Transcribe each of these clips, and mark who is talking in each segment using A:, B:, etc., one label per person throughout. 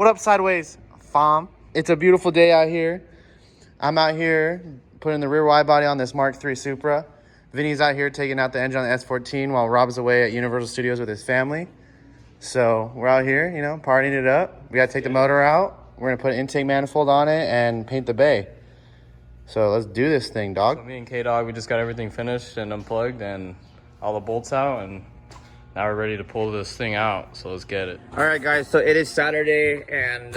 A: What up, Sideways fam? It's a beautiful day out here. I'm out here putting the rear wide body on this Mark III Supra. Vinny's out here taking out the engine on the S14 while Rob's away at Universal Studios with his family. So we're out here, you know, partying it up. We gotta take the motor out. We're gonna put an intake manifold on it and paint the bay. So let's do this thing, dog.
B: So me and K-Dog, we just got everything finished and unplugged and all the bolts out, and now we're ready to pull this thing out, so let's get it.
C: All right, guys, so it is Saturday, and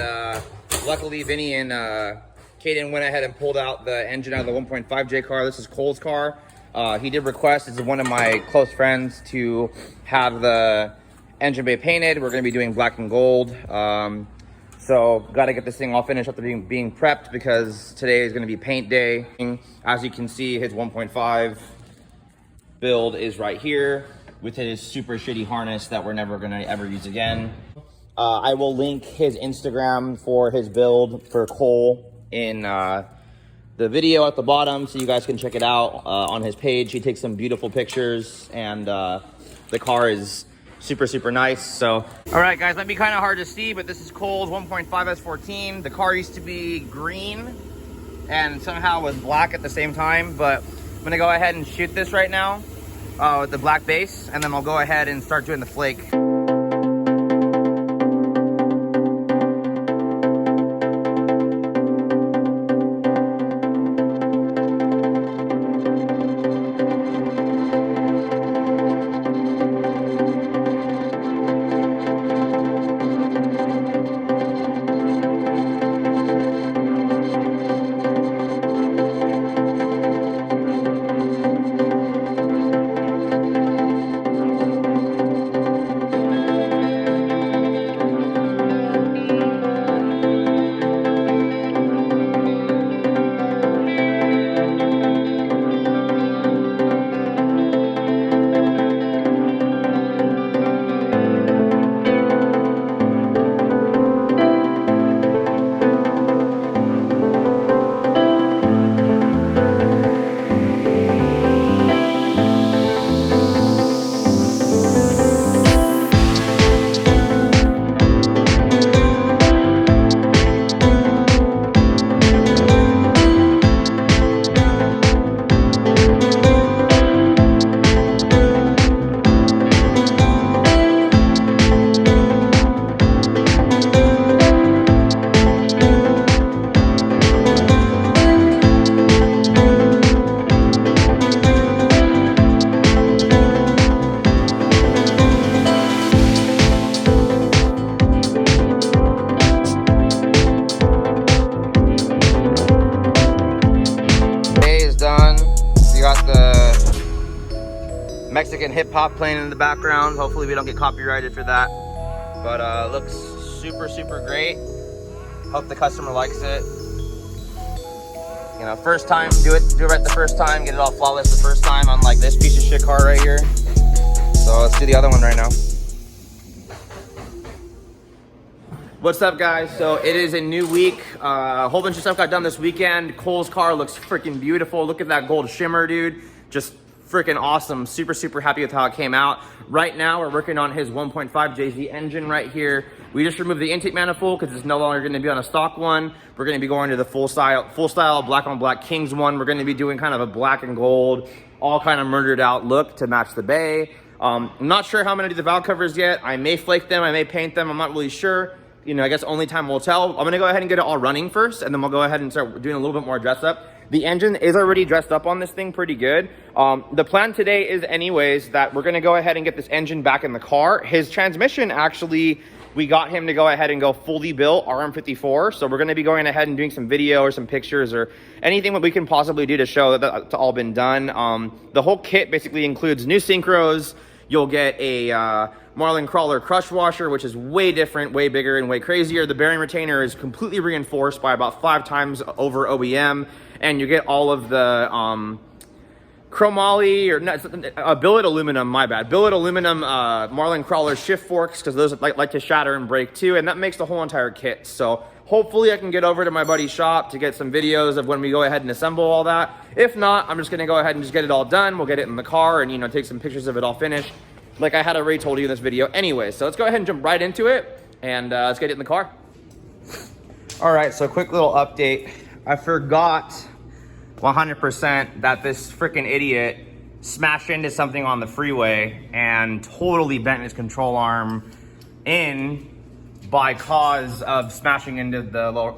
C: luckily Vinny and Kaden went ahead and pulled out the engine out of the 1.5J car. This is Cole's car. He did request, this is one of my close friends, to have the engine bay painted. We're gonna be doing black and gold. So got to get this thing all finished after being prepped, because today is gonna be paint day. As you can see, his 1.5 build is right here with his super shitty harness that we're never gonna ever use again. I will link his Instagram for his build for Cole in the video at the bottom, so you guys can check it out on his page. He takes some beautiful pictures, and the car is super nice. So all right, guys, might be kind of hard to see, but this is Cole's 1.5 S14. The car used to be green and somehow was black at the same time, but I'm gonna go ahead and shoot this right now with the black base, and then I'll go ahead and start doing the flake. Mexican hip hop playing in the background. Hopefully we don't get copyrighted for that. But looks super great. Hope the customer likes it. You know, first time, do it right the first time, get it all flawless the first time, unlike this piece of shit car right here. So let's do the other one right now. What's up, guys? So it is a new week. A whole bunch of stuff got done this weekend. Cole's car looks freaking beautiful. Look at that gold shimmer, dude. Just freaking awesome. Super happy with how it came out. Right now we're working on his 1.5 JZ engine right here. We just removed the intake manifold because it's no longer going to be on a stock one. We're going to be going to the full style black on black Kings one. We're going to be doing kind of a black and gold, all kind of murdered out look to match the bay. I'm not sure how I'm going to do the valve covers yet. I may flake them, I may paint them, I'm not really sure. You know, I guess only time will tell. I'm gonna go ahead and get it all running first, and then we'll go ahead and start doing a little bit more dress up. The engine is already dressed up on this thing pretty good. The plan today is anyways that we're gonna go ahead and get this engine back in the car. His transmission, actually, we got him to go ahead and go fully built RM54. So we're gonna be going ahead and doing some video or some pictures or anything that we can possibly do to show that that's all been done. The whole kit basically includes new synchros. You'll get a Marlin Crawler crush washer, which is way different, way bigger, and way crazier. The bearing retainer is completely reinforced by about 5 times over OEM, and you get all of the chromoly, or not, billet aluminum, my bad. Billet aluminum Marlin Crawler shift forks, because those like to shatter and break too, and that makes the whole entire kit. So hopefully I can get over to my buddy's shop to get some videos of when we go ahead and assemble all that. If not, I'm just gonna go ahead and just get it all done. We'll get it in the car and, you know, take some pictures of it all finished, like I had already told you in this video anyway. So let's go ahead and jump right into it, and let's get it in the car. All right, so quick little update. I forgot 100% that this freaking idiot smashed into something on the freeway and totally bent his control arm in by cause of smashing into the lower,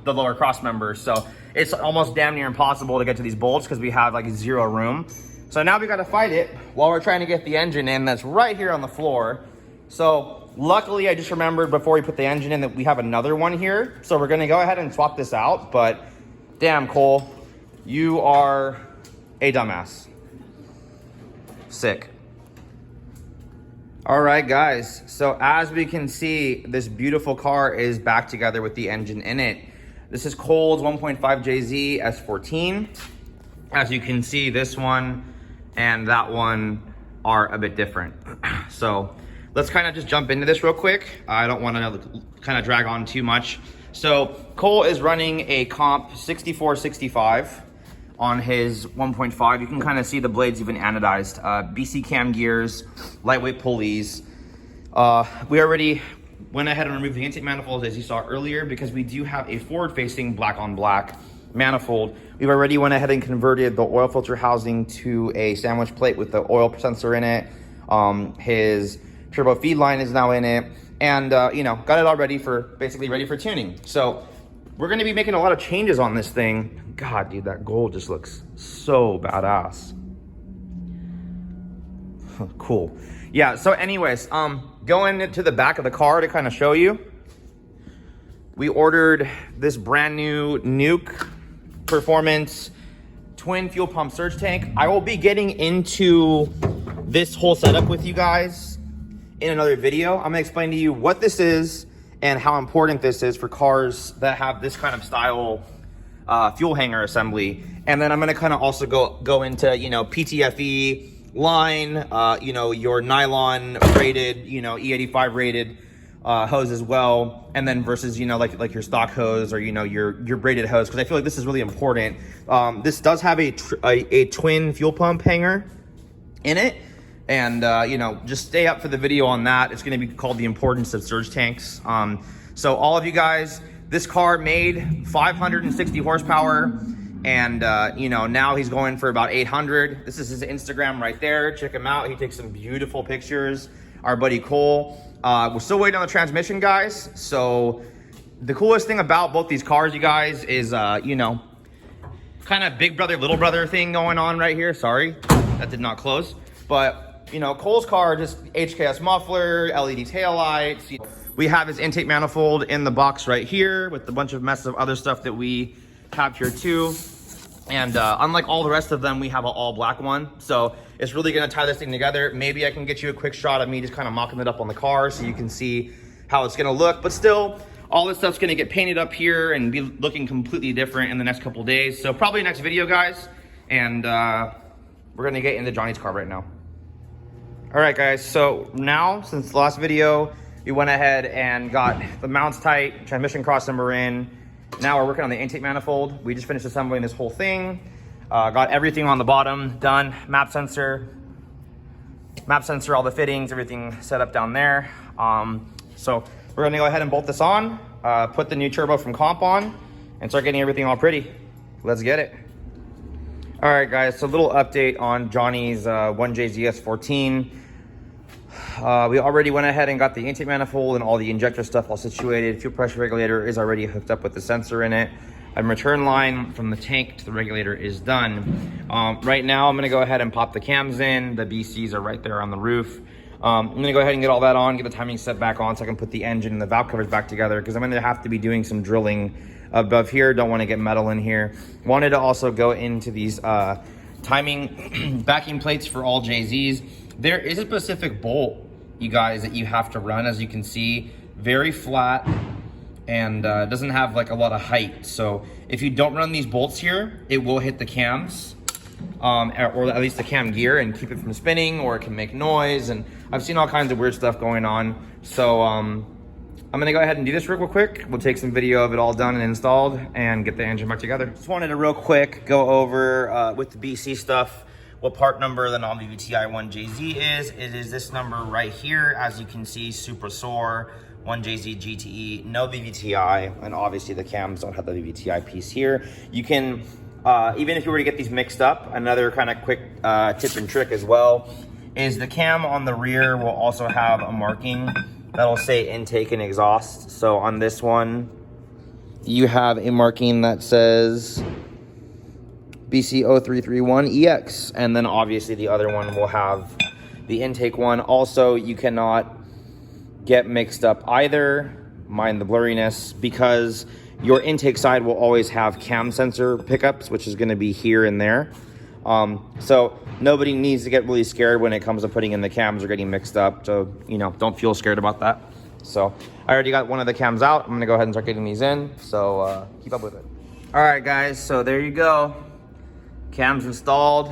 C: the lower cross member. So it's almost damn near impossible to get to these bolts because we have like 0 room. So now we got to fight it while we're trying to get the engine in that's right here on the floor. So luckily I just remembered before we put the engine in that we have another one here. So we're going to go ahead and swap this out, but damn, Cole, you are a dumbass. Sick. All right, guys. So as we can see, this beautiful car is back together with the engine in it. This is Cole's 1.5 JZ S14. As you can see, this one and that one are a bit different. So let's kind of just jump into this real quick. I don't want to kind of drag on too much. So Cole is running a comp 6465 on his 1.5. You can kind of see the blades even anodized. BC cam gears, lightweight pulleys. We already went ahead and removed the intake manifold as you saw earlier because we do have a forward-facing black on black manifold. We've already went ahead and converted the oil filter housing to a sandwich plate with the oil sensor in it. His turbo feed line is now in it, and got it all ready for tuning. So we're gonna be making a lot of changes on this thing. God, dude, that gold just looks so badass. Cool. Yeah, so anyways, going into the back of the car to kind of show you, we ordered this brand new Nuke Performance twin fuel pump surge tank. I will be getting into this whole setup with you guys in another video. I'm gonna explain to you what this is and how important this is for cars that have this kind of style fuel hanger assembly. And then I'm gonna kind of also go into, PTFE line, your nylon rated, E85 rated hose as well, and then versus like your stock hose or your braided hose, because I feel like this is really important. This does have a twin fuel pump hanger in it, and just stay up for the video on that. It's going to be called The Importance of Surge Tanks. So all of you guys, this car made 560 horsepower, and now he's going for about 800. This is his Instagram right there. Check him out. He takes some beautiful pictures. Our buddy Cole. We're still waiting on the transmission, guys. So the coolest thing about both these cars, you guys, is kind of big brother, little brother thing going on right here. Sorry, that did not close. But Cole's car, just HKS muffler, LED taillights. We have his intake manifold in the box right here with a bunch of mess of other stuff that we have here too. And unlike all the rest of them, we have an all black one. So it's really gonna tie this thing together. Maybe I can get you a quick shot of me just kind of mocking it up on the car so you can see how it's gonna look. But still, all this stuff's gonna get painted up here and be looking completely different in the next couple days. So probably next video, guys. And we're gonna get into Johnny's car right now. All right, guys, so now, since the last video, we went ahead and got the mounts tight, transmission crossover in. Now we're working on the intake manifold. We just finished assembling this whole thing. Got everything on the bottom done. Map sensor, all the fittings, everything set up down there. So we're gonna go ahead and bolt this on, put the new turbo from Comp on, and start getting everything all pretty. Let's get it. All right, guys, so a little update on Johnny's 1JZ S14. We already went ahead and got the intake manifold and all the injector stuff all situated. Fuel pressure regulator is already hooked up with the sensor in it. A return line from the tank to the regulator is done. Right now, I'm gonna go ahead and pop the cams in. The BCs are right there on the roof. I'm gonna go ahead and get all that on, get the timing set back on so I can put the engine and the valve covers back together, because I'm gonna have to be doing some drilling above here. Don't wanna get metal in here. Wanted to also go into these timing backing plates for all JZs. There is a specific bolt, you guys, that you have to run, as you can see, very flat, and doesn't have like a lot of height. So if you don't run these bolts here, it will hit the cams, or at least the cam gear, and keep it from spinning, or it can make noise. And I've seen all kinds of weird stuff going on. So I'm gonna go ahead and do this real quick. We'll take some video of it all done and installed and get the engine back together. Just wanted to real quick go over with the BC stuff what part number the non-VVTi 1JZ is. It is this number right here. As you can see, super sore one JZ GTE, no VVTi, and obviously the cams don't have the VVTi piece here. You can, even if you were to get these mixed up, another kind of quick tip and trick as well is the cam on the rear will also have a marking that'll say intake and exhaust. So on this one, you have a marking that says BC0331EX, and then obviously the other one will have the intake one. Also, you cannot get mixed up either, mind the blurriness, because your intake side will always have cam sensor pickups, which is going to be here and there. So nobody needs to get really scared when it comes to putting in the cams or getting mixed up. So, you know, don't feel scared about that. So I already got one of the cams out. I'm gonna go ahead and start getting these in. So keep up with it. All right, guys, so there you go. Cams installed.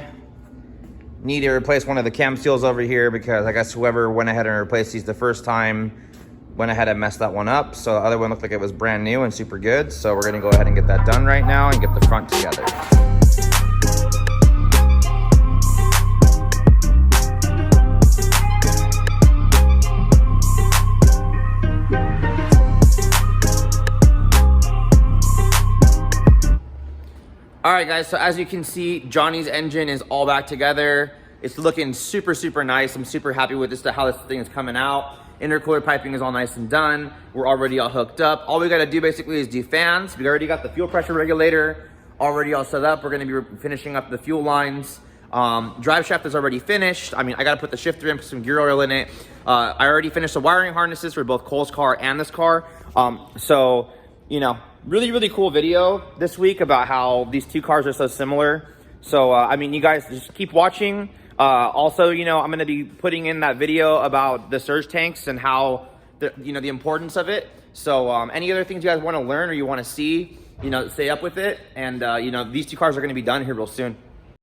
C: Need to replace one of the cam seals over here because I guess whoever went ahead and replaced these the first time went ahead and messed that one up. So the other one looked like it was brand new and super good. So we're gonna go ahead and get that done right now and get the front together. All right, guys, so as you can see, Johnny's engine is all back together. It's looking super, super nice. I'm super happy with this, how this thing is coming out. Intercooler piping is all nice and done. We're already all hooked up. All we gotta do basically is do fans. We already got the fuel pressure regulator already all set up. We're gonna be finishing up the fuel lines. Drive shaft is already finished. I mean, I gotta put the shifter in, put some gear oil in it. I already finished the wiring harnesses for both Cole's car and this car. So, you know, really, really cool video this week about how these two cars are so similar. So, I mean, you guys just keep watching. Also, you know, I'm going to be putting in that video about the surge tanks and how, the importance of it. So, any other things you guys want to learn or you want to see, you know, stay up with it. And, you know, these two cars are going to be done here real soon.